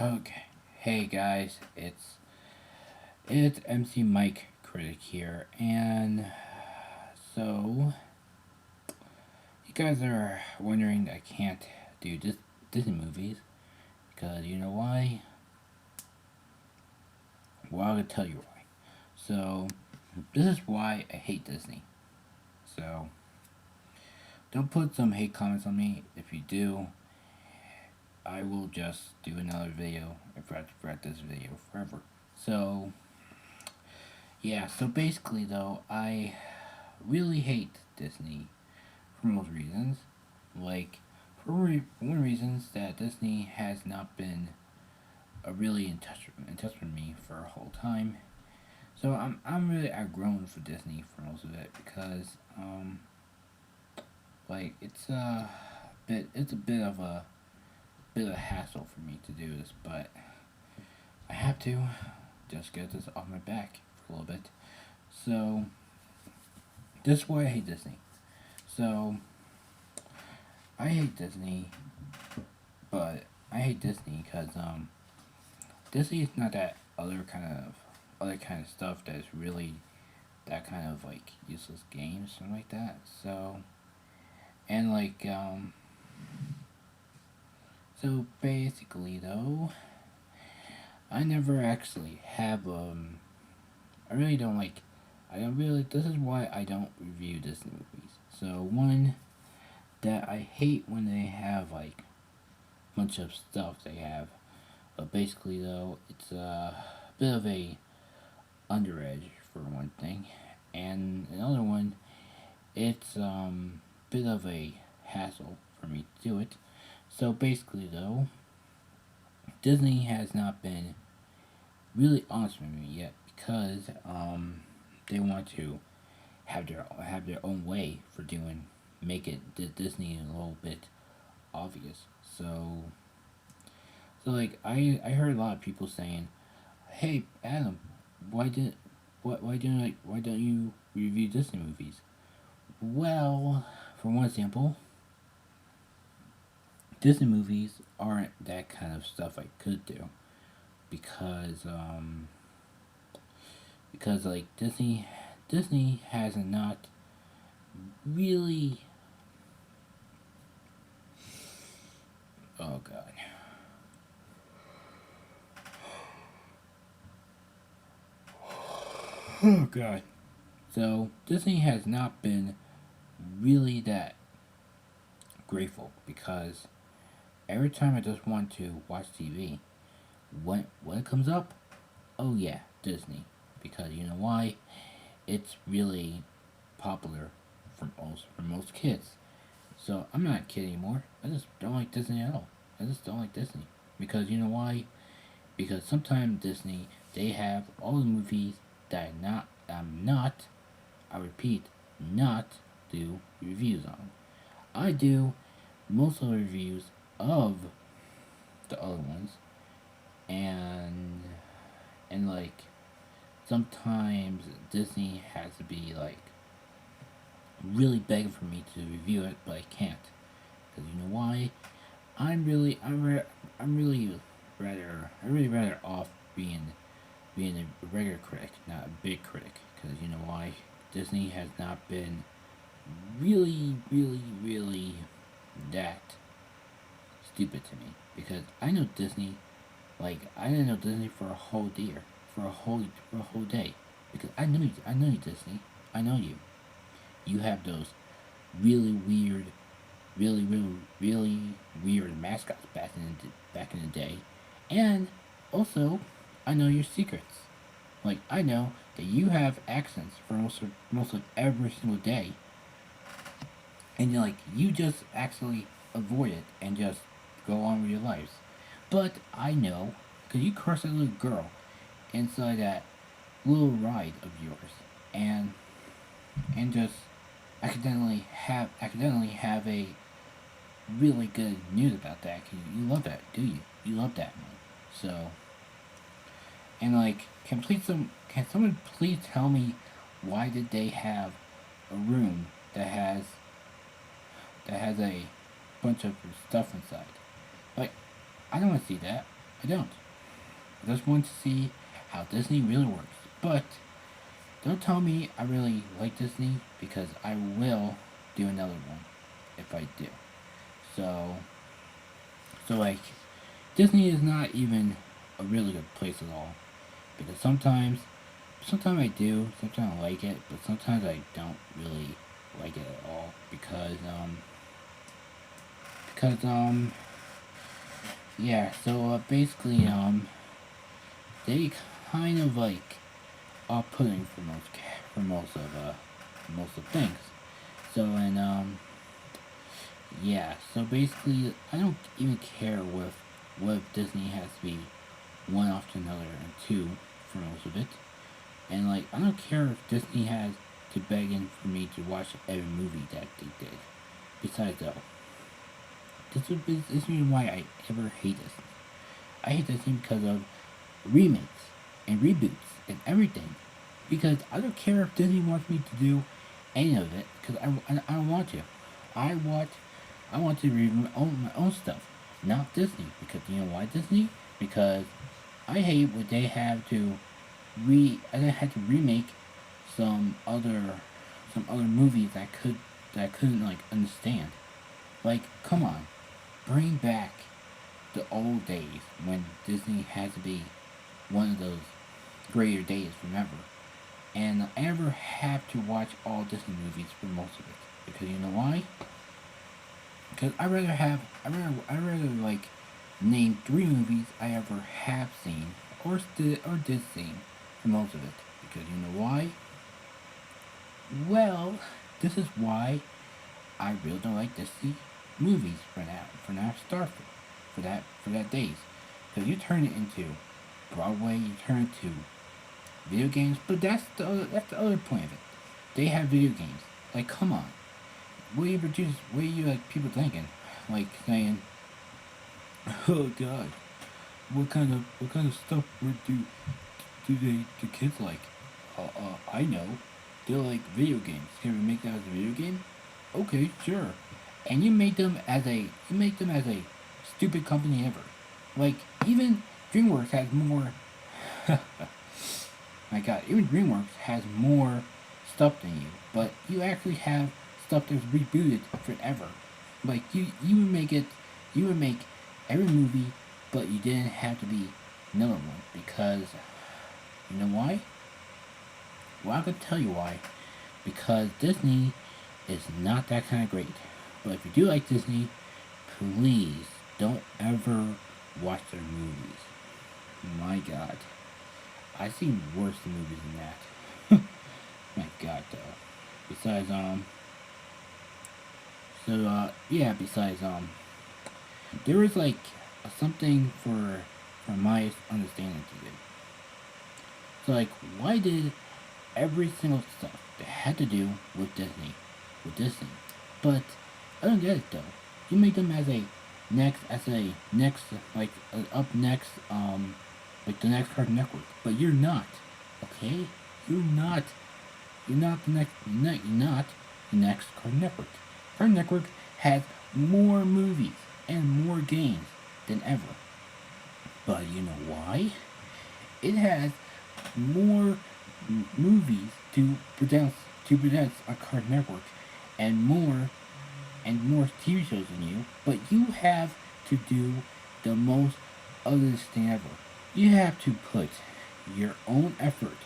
Okay. Hey guys, it's MC Mike Critic here, and so you guys are wondering I can't do Disney movies because you know why? Well, I'll tell you why. So this is why I hate Disney. So don't put some hate comments on me. If you do, I will just do another video and forget this video forever. So yeah, so basically though, I really hate Disney for most reasons. Like, one reason is that Disney has not been really in touch with me for a whole time. So I'm really outgrown for Disney for most of it because like it's a bit of a hassle for me to do this, but I have to just get this off my back for a little bit. So this is why I hate Disney. So I hate Disney, but I hate Disney because Disney is not that other kind of stuff that's really that kind of like useless games, something like that. So and so basically though, I never actually have I really don't like I don't really this is why I don't review Disney movies. So one that I hate when they have like bunch of stuff they have. But basically though, it's a bit of a underedge for one thing, and another one, it's bit of a hassle for me to do it. So basically though, Disney has not been really honest with me yet because they want to have their own way for doing make it Disney a little bit obvious. So like I heard a lot of people saying, "Hey Adam, why did why don't you review Disney movies?" Well, for one example, Disney movies aren't that kind of stuff I could do because like Disney has not really, oh god. Oh god. So Disney has not been really that grateful because every time I just want to watch TV, when it comes up, oh yeah, Disney. Because you know why? It's really popular for most kids. So I'm not a kid anymore. I just don't like Disney at all. I just don't like Disney. Because you know why? Because sometimes Disney they have all the movies that I'm not I repeat, not do reviews on. I do most of the reviews of the other ones, and like sometimes Disney has to be like really begging for me to review it, but I can't because you know why? I'm really rather off being a regular critic, not a big critic, because you know why? Disney has not been really that stupid to me because I know Disney. Like I didn't know Disney for a whole year, for a whole day, because I know you Disney. I know you. You have those really weird, really weird mascots back in the day, and also I know your secrets. Like I know that you have accents for most of every single day, and you just actually avoid it and just go on with your lives. But I know because you crushed that little girl inside that little ride of yours, and just accidentally have a really good news about that. 'Cause you love that, do you? You love that one. So and can someone please tell me why did they have a room that has a bunch of stuff inside? Like, I don't want to see that. I don't. I just want to see how Disney really works. But don't tell me I really like Disney because I will do another one if I do. So, like, Disney is not even a really good place at all because sometimes I do, sometimes I like it, but sometimes I don't really like it at all because yeah. So basically they kind of like off-putting for most of things. So and yeah. So basically, I don't even care what Disney has to be one off to another and two for most of it. And like, I don't care if Disney has to beg in for me to watch every movie that they did. Besides, though, this is why I ever hate Disney. I hate Disney because of remakes and reboots and everything. Because I don't care if Disney wants me to do any of it. Because I don't want to. I want I want to read my own stuff, not Disney. Because you know why Disney? Because I hate what they have to I had to remake some other movies that I couldn't like understand. Like, come on, bring back the old days when Disney had to be one of those greater days from ever. And I never have to watch all Disney movies for most of it because you know why? Because I rather like name three movies I ever have seen or did see for most of it because you know why? Well, this is why I really don't like Disney movies for now Starfield for that days because you turn it into Broadway, you turn it to video games, but that's the other point of it. They have video games. Like, come on, what are you like people thinking? Like saying, oh God, what kind of stuff would do the kids like? I know. They like video games. Can we make that as a video game? Okay, sure. And you make them as a stupid company ever. Like even DreamWorks has more. My God, even DreamWorks has more stuff than you, but you actually have stuff that's rebooted forever. Like you would make every movie, but you didn't have to be another one because you know why? Well, I could tell you why. Because Disney is not that kind of great. But if you do like Disney, please don't ever watch their movies. My God. I've seen worse movies than that. My God, though. Besides, yeah, besides, there was like something for my understanding to do. So, like, why did every single stuff that had to do with Disney? But I don't get it though. You make them as a next, like, up next, like the next Cartoon Network. But you're not, okay? You're not, you're not the next Cartoon Network. Cartoon Network has more movies and more games than ever. But you know why? It has more movies to present on Cartoon Network and more TV shows than you, but you have to do the most other thing ever. You have to put your own effort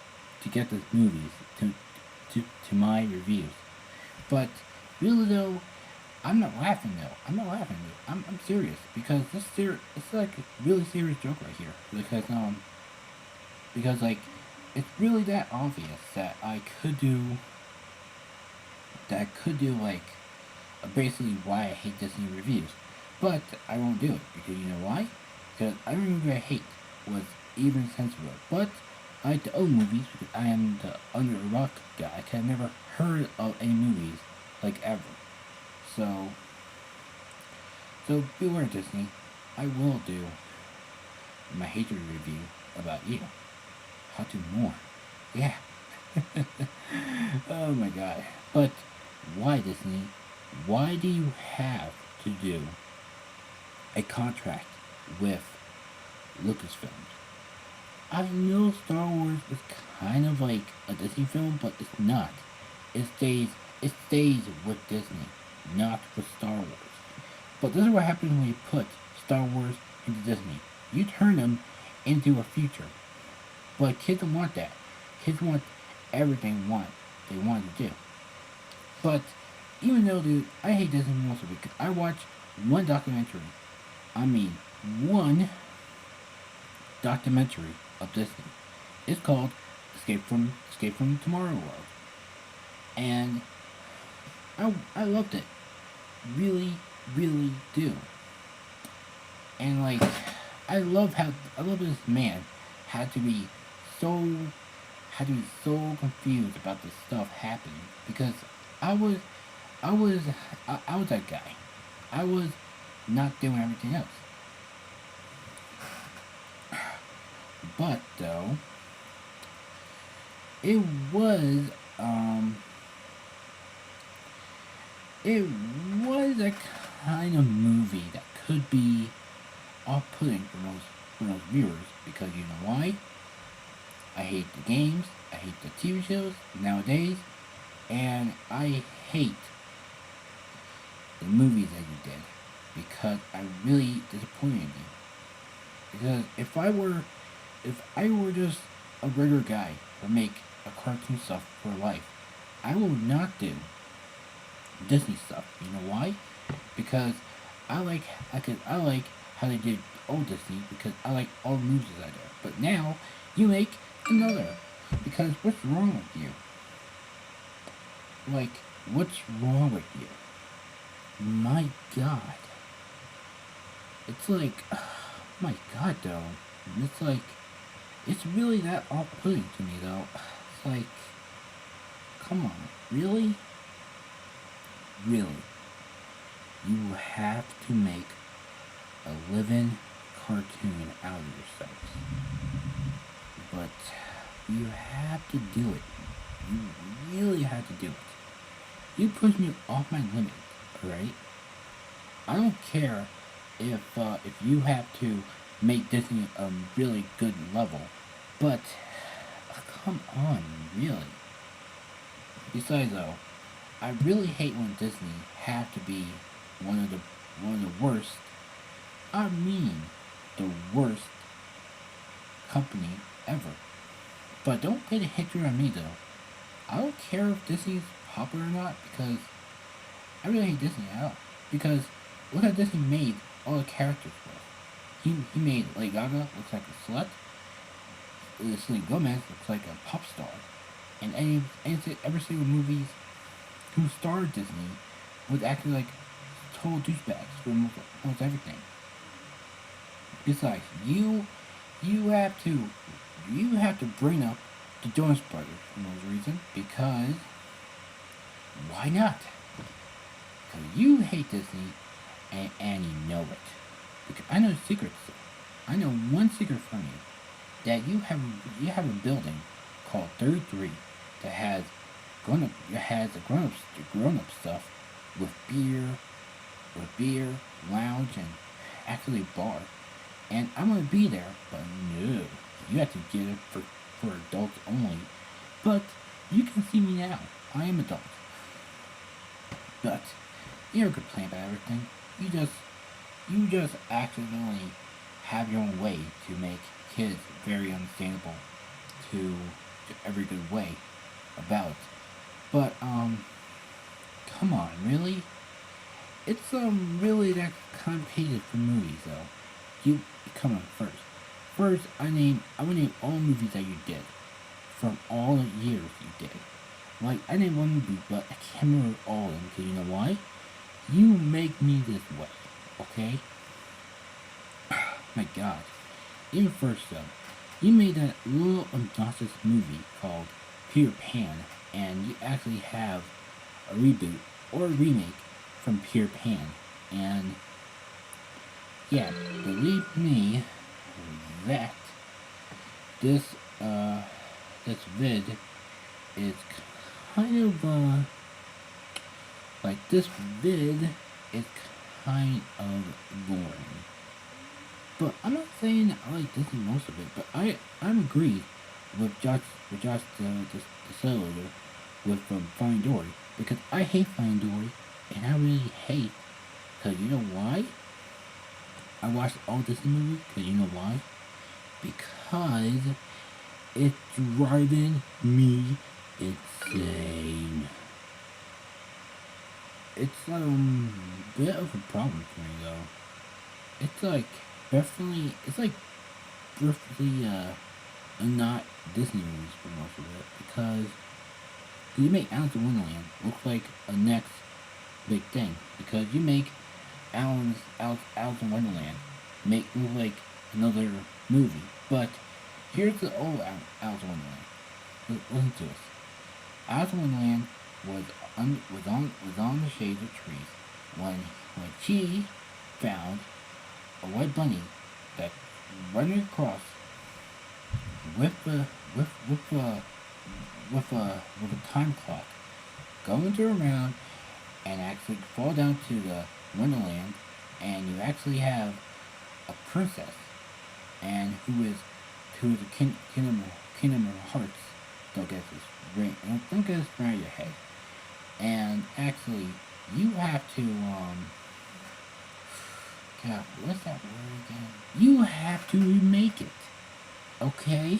to get those movies to my reviews. But really though, I'm not laughing though. I'm serious because it's like a really serious joke right here because like it's really that obvious that I could do like basically why I hate Disney reviews, but I won't do it because you know why? Because every movie I hate was even sensible, but I like the old movies because I am the under a rock guy. I have never heard of any movies like ever. So beware Disney. I will do my hatred review about you. How to more. Yeah. Oh my God. But why Disney? Why do you have to do a contract with Lucasfilms. I know Star Wars is kind of like a Disney film, but it's not. It stays it stays with Disney, not with Star Wars. But this is what happens when you put Star Wars into Disney. You turn them into a future. But kids don't want that. Kids want everything they want to do. But even though, dude, I hate Disney most of it because I watched one documentary. I mean, one documentary of Disney. It's called Escape from Tomorrow World, and I loved it, really, really do. And like, I love this man had to be so had to be so confused about this stuff happening because I was I was I was that guy. I was not doing everything else. But though it was um it was a kind of movie that could be off-putting for most viewers because you know why? I hate the games, I hate the TV shows nowadays, and I hate the movies that you did because I really disappointed you. Because if I were just a regular guy or make a cartoon stuff for life, I will not do Disney stuff. You know why? Because I like how they did old Disney because I like all the movies out there. But now you make another because what's wrong with you? Like what's wrong with you? My God, it's like my God though. It's like it's really that off-putting to me though. It's like come on, really, really. You have to make a living cartoon out of yourself. But you have to do it. You really have to do it. You push me off my limit, alright? I don't care if you have to make Disney a really good level, but come on, really. Besides though, I really hate when Disney have to be one of the one of the worst. I mean, the worst company ever. But don't get a hatred on me though. I don't care if Disney's popular or not because I really hate Disney at all. Because look how Disney made all the characters with. He made Lady Gaga looks like a slut. Selena Gomez looks like a pop star. And every single movies who starred Disney was acting like total douchebags for almost everything. Besides, you have to you have to bring up the Jonas Brothers for no reason because why not? Because you hate Disney and you know it. Because I know secrets. I know one secret from you that you have a building called 33 that has grown up stuff with beer, lounge, and actually a bar. And I'm gonna be there, but no, you have to get it for adults only. But you can see me now. I am adult. But you have a good plan about everything. You just accidentally have your own way to make kids very understandable to every good way about. But come on, really? It's really that complicated for movies though. You come on first. First, I will name all movies that you did from all the years you did. Like I named one movie, but I can't remember all of them. Because you know why? You make me this way, okay? My God. Even first though, you made that little obnoxious movie called Peter Pan, and you actually have a reboot or a remake from Peter Pan, and yeah, believe me, that this this vid is kind of like this vid is kind of boring. But I'm not saying I like Disney most of it. But I'm agreed with Josh the seller with Finding Dory, because I hate Finding Dory, and I really hate, because you know why? I watched all Disney movies, because you know why? Because it's driving me insane. It's a bit of a problem for me though. It's like it's like definitely not Disney movies for most of it, because you make Alice in Wonderland look like a next big thing, because you make Alice in Wonderland make look like another movie. But here's the old Alice in Wonderland. Listen to us. Alice in Wonderland was on the shades of trees when she found a white bunny that running across with a with with a with a time clock, going to around and actually fall down to the Wonderland, and you actually have a princess, and who is a Kingdom of Hearts. Don't get this right. Don't get this right in your head. And actually, you have to God, what's that word again? You have to remake it, okay?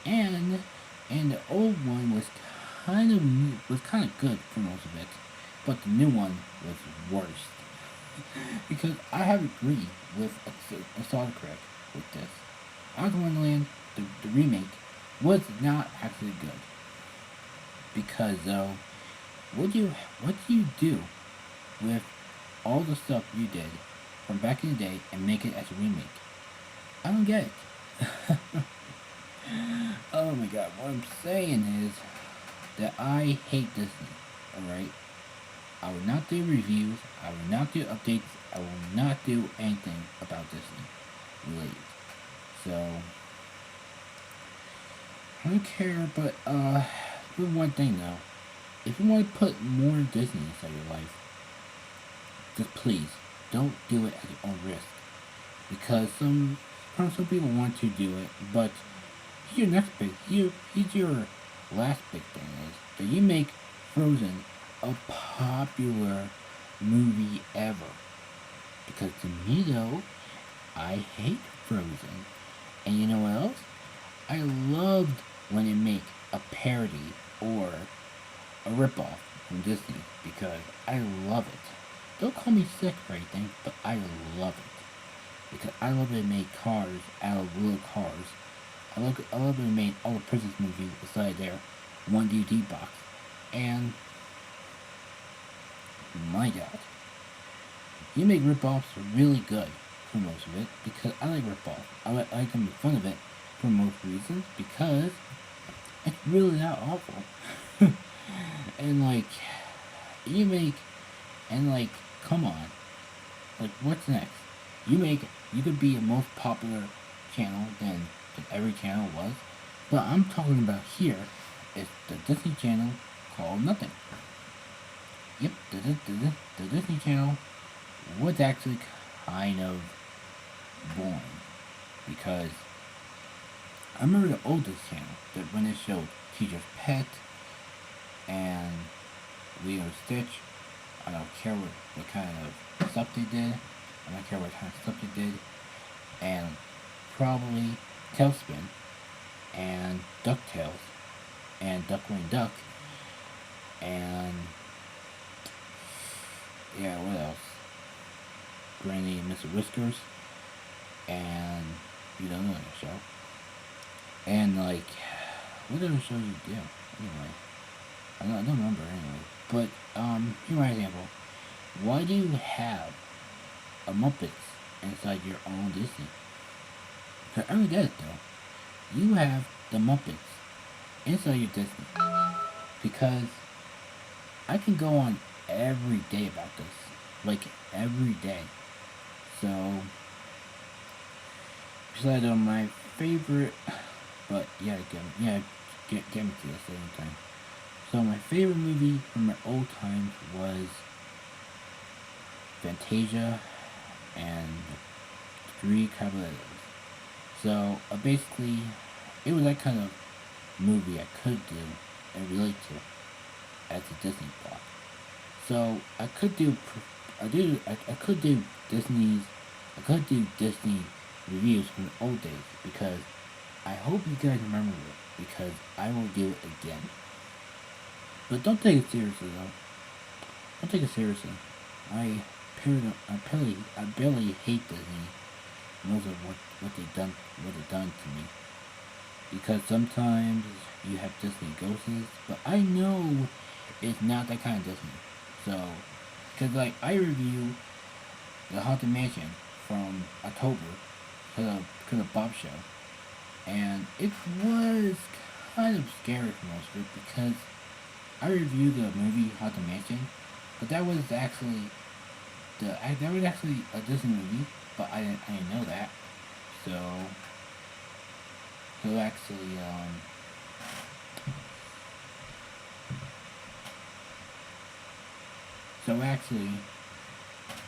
And the old one was kind of good for most of it, but the new one was worse. Because I have agreed with Assault Correct with this. Alice in Wonderland, the remake, was not actually good. Because though, what do you do with all the stuff you did from back in the day and make it as a remake? I don't get it. Oh my god, what I'm saying is that I hate Disney, alright? I will not do reviews, I will not do updates, I will not do anything about Disney related. So, I don't care, but, for one thing though, if you want to put more Disney inside your life, just please, don't do it at your own risk. Because some people want to do it, but here's your next big, here's your last big thing is that you make Frozen a popular movie ever. Because to me though, I hate Frozen. And you know what else? I loved when they make a parody or a ripoff from Disney, because I love it. Don't call me sick or anything, but I love it. Because I love it made cars out of real cars. I love it made all the Princess movies inside their one DVD box. And my god, you make ripoffs really good for most of it, because I like ripoffs. I like to make fun of it for most reasons, because it's really that awful. And like, you make, and like, come on, like, what's next? You could be a most popular channel than every channel was, but I'm talking about here is the Disney Channel called nothing. Yep, the Disney Channel was actually kind of boring, because I remember the oldest channel that when it showed Teacher's Pet and Leo and Stitch. I don't care what kind of stuff they did. I don't care what kind of stuff they did. And probably Tailspin and DuckTales and Duckling Duck and yeah, what else? Granny and Mr. Whiskers and you don't know that show. And like, what other shows you do? Anyway, I don't remember anyway. But here's my example. Why do you have a Muppets inside your own Disney? Because I don't get it though. You have the Muppets inside your Disney. Because I can go on every day about this. Like every day. So besides my favorite, but yeah, get me to the same time. So my favorite movie from my old times was Fantasia and Three Caballeros. So basically, it was that kind of movie I could do and relate to as a Disney plot. So I could do Disney reviews from the old days because I hope you guys remember it because I will do it again. But don't take it seriously though. Don't take it seriously. I barely hate Disney most of what they've done to me. Because sometimes you have Disney ghosts, but I know it's not that kind of Disney. So, because like I review the Haunted Mansion from October to the Bob Show, and it was kind of scary for most of it because I reviewed the movie Haunted Mansion, but that was actually a Disney movie, but I didn't know that. So so actually so actually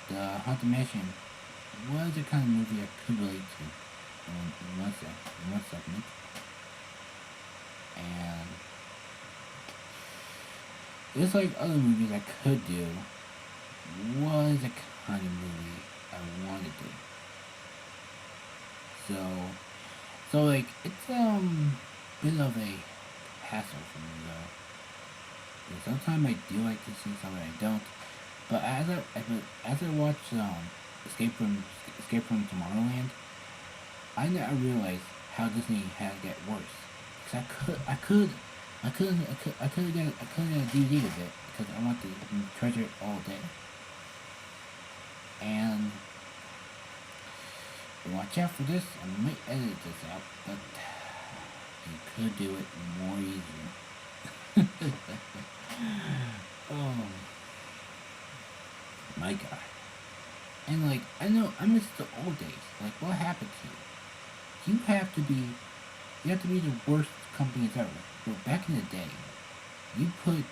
the Haunted Mansion was the kind of movie I could relate to in one segment. And just like other movies I could do, was the kind of movie I wanted to. So, so like it's bit of a hassle for me though. Because sometimes I do like to see, sometimes I don't. But as I watch Escape from Tomorrowland, I now realize how Disney has get worse. Cause I could get a DVD of it because I want to treasure it all day. And watch out for this. I might edit this out, but you could do it more easily. Oh my god. And like I know I miss the old days. Like what happened to you? You have to be the worst companies ever. But back in the day, you put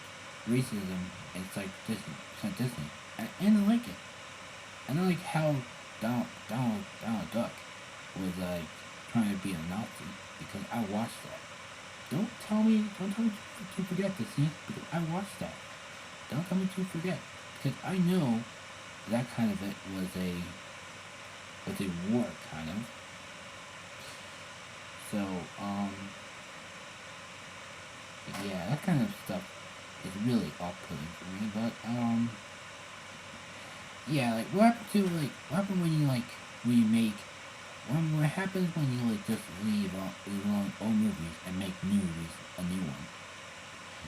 racism inside Disney. Inside Disney. And I like it. And I like how Donald Duck was like trying to be a Nazi because I watched that. Don't tell me to forget this scene because I watched that. Don't tell me to forget because I know that kind of it was a war kind of. So yeah, that kind of stuff is really off-putting for me. But yeah, like what happened when you like when you make what happens when you like just leave on old movies and make new movies a new one.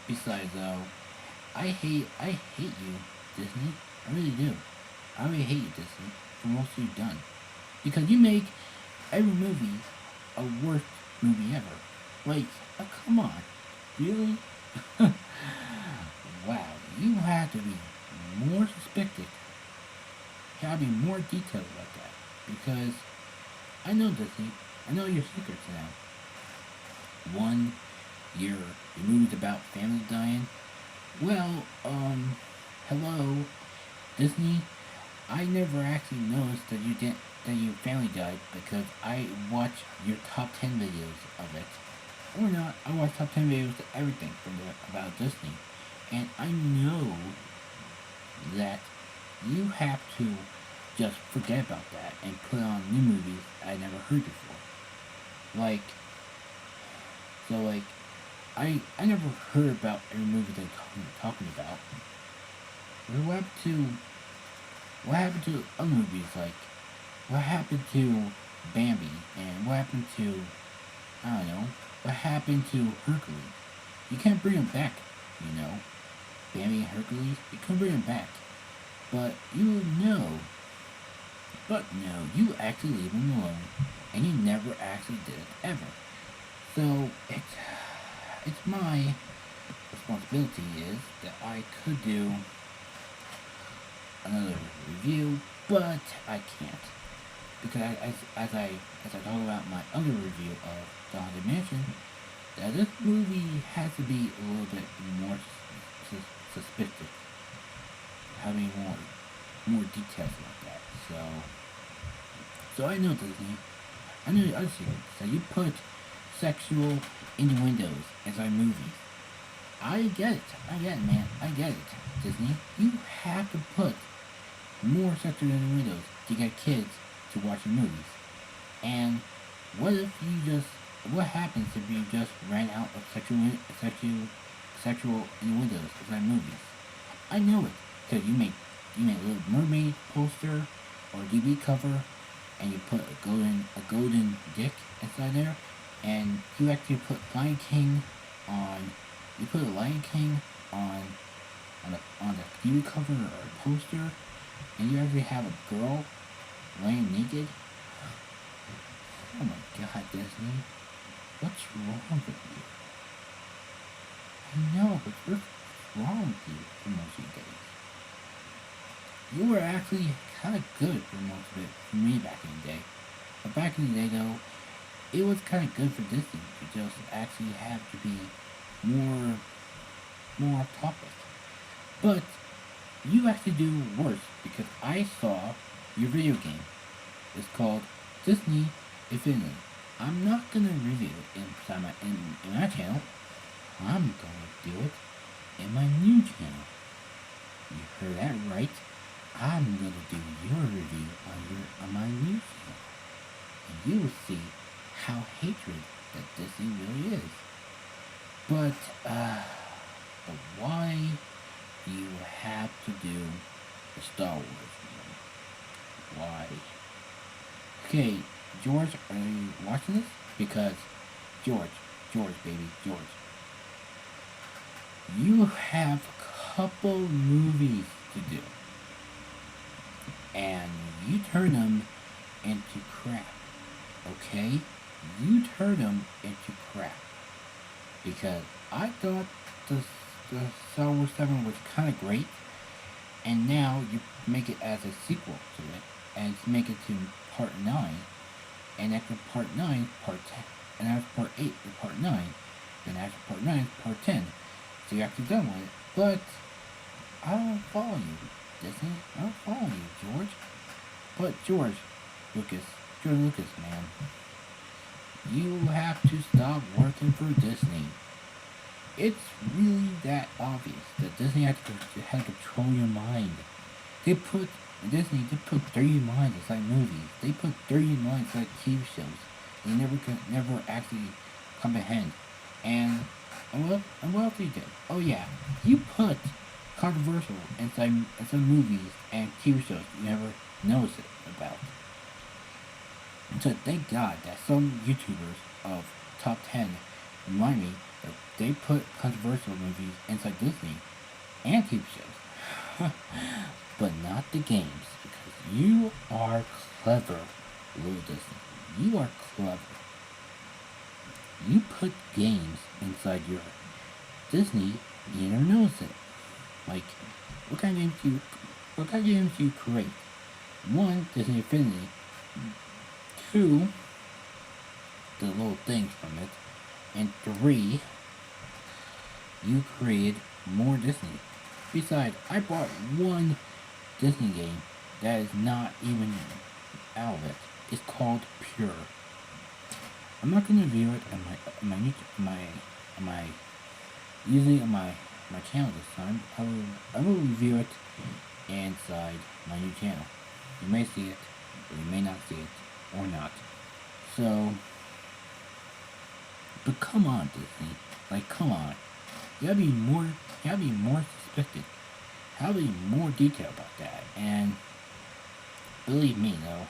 Besides though, I hate you, Disney. I really do. I really hate you, Disney, for most you've done. Because you make every movie a worst movie ever. Like, oh, come on. Really? Wow, you have to be more suspected. You gotta be more detailed about that. Because I know Disney. I know your secrets now. One, your movie's about family dying. Well, hello, Disney. I never actually noticed that your family died because I watch your top 10 videos of it. Or not, I watch top 10 videos of everything about Disney. And I know that you have to just forget about that and put on new movies I never heard before. Like, so like, I never heard about every movie they're talking about. What happened to other movies like what happened to Bambi and what happened to I don't know what happened to Hercules? You can't bring them back, you know. Bambi and Hercules, you can't bring them back. But no, you actually leave them alone, and you never actually did it ever. So it's my responsibility is that I could do another review, but I can't because as I talk about my other review of The Haunted Mansion, that this movie has to be a little bit more suspicious, having more details like that. So So I know Disney. I know the other secret. So you put sexual innuendos inside movies. I get it. I get it, man. I get it. Disney, you have to put more sexual innuendos to get kids to watch the movies. And what if you just? What happens if you just ran out of sexual innuendos inside movies? I know it because you made a Little Mermaid poster or DVD cover, and you put a golden dick inside there, and you actually put Lion King on. You put a Lion King on the DVD cover or poster, and you actually have a girl laying naked. Oh my God, Disney, what's wrong with you? I know, but what's wrong with you for most of the days? You were actually kind of good for most of it for me back in the day. But back in the day, though, it was kind of good for Disney to just actually have to be more, more off topic. But you actually do worse because I saw your video game. It's called Disney Infinity. I'm not gonna review it in my channel. I'm gonna do it in my new channel. You heard that right. I'm gonna do your review on my new channel, and you will see how hatred that Disney really is. But why do you have to do the Star Wars one? Why? Okay, George, are you watching this? Because George, baby, George, you have a couple movies to do, and you turn them into crap. Okay, you turn them into crap because I thought the Star Wars 7 was kind of great, and now you make it as a sequel to it, and make it to part 9, and after part 9, part 10, and after part 8, part 9, then after part 9, part 10. So you're actually done with it, but I don't follow you, Disney. I don't follow you, George. But George Lucas, man, you have to stop working for Disney. It's really that obvious that Disney has to control your mind. They put dirty minds inside movies. They put dirty minds inside TV shows. They never actually comprehend. And what else you did? Oh yeah, you put controversial inside movies and TV shows you never noticed it about. So thank God that some YouTubers of top 10 remind me that they put controversial movies inside Disney and TV shows. But not the games, because you are clever, little Disney. You are clever. You put games inside your Disney, you never notice it. Like, what kind of games do you create? 1, Disney Infinity. 2, the little things from it. And 3, you created more Disney. Besides, I bought one Disney game that is not even out of it. It's called Pure. I'm not gonna review it on my channel this time. I will review it inside my new channel. You may see it, or you may not see it, or not. So, but come on, Disney. Like, come on. You gotta be more specific. Have be more detail about that. And believe me, though,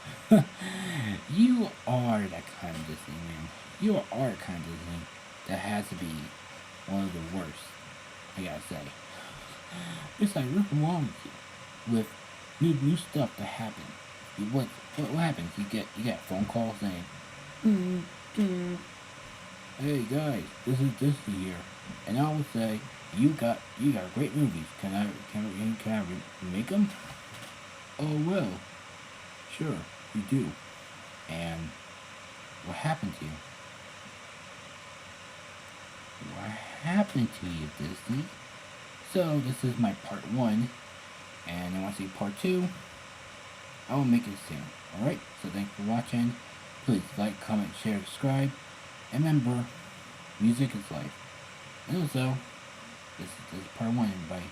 you are that kind of Disney, man. You are that kind of Disney that has to be one of the worst, I gotta say. It's like, what's wrong with you? With new stuff that happens. What happens? You get a phone call saying, hey guys, this is Disney here, and I will say, you got great movies. Can I remake them? Oh well, sure, you do. And what happened to you? What happened to you, Disney? So this is my part 1, and I want to see part 2. I will make it soon. Alright, so thanks for for watching. Please like, comment, share, subscribe. And remember, music is life. And also, this is part one, everybody.